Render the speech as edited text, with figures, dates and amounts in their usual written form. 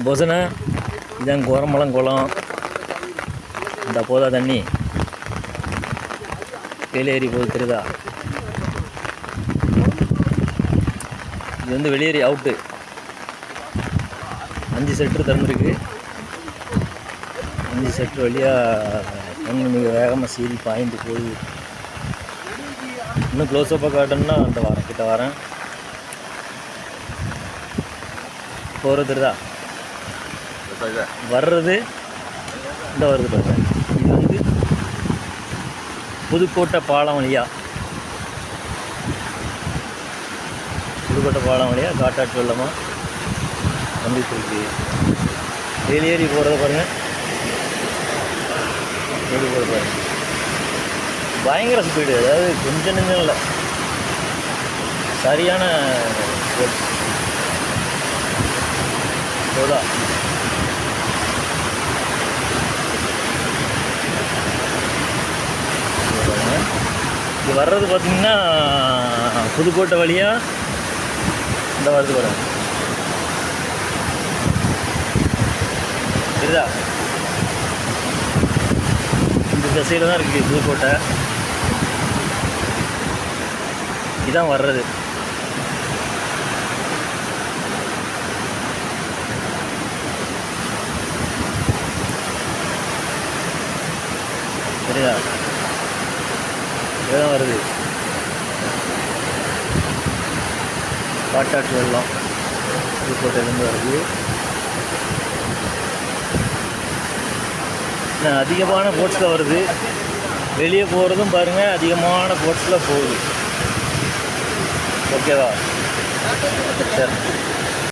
பொசனை இதான் கோரமலம் குளம். இந்த போதா தண்ணி வெளியேறி போகுது தெரியுதா? இது வந்து வெளியேறி அவுட்டு. 5 செட்ரு திறந்துருக்கு. 5 செட்ரு வழியாக தண்ணி மிக வேகமாக சீறி பாய்ந்து போகுது. இன்னும் க்ளோஸ்அப்பாக காட்டணும்னா அந்த வாரம் கிட்ட வரேன். போகிறது தெரியுதா? வர்றது இந்த வருது பாருங்க. இது வந்து புதுக்கோட்டை பாலம் வழியாக காட்டாற்று வெள்ளமாக வந்துட்டு இருக்கு. வெளியேறி போகிறத பாருங்கள். ஏறி போகிற பாருங்க, பயங்கர ஸ்பீடு. அதாவது கொஞ்சம் நெஞ்சம் இல்லை, சரியான போதா. இது வர்றது பார்த்திங்கன்னா புதுக்கோட்டை வழியாக இந்த வருது பாருங்க. சரிதா? இந்த திசையில் தான் இருக்குது புதுக்கோட்டை. இதுதான் வர்றது. சரிதா? இதுதான் வருது காட்டாற்று வெள்ளம். புதுக்கோட்டையிலேருந்து வருது. அதிகமான போட்ஸில் வருது. வெளியே போகிறதும் பாருங்கள், அதிகமான போட்ஸில் போகுது. ஓகேவா? சரி.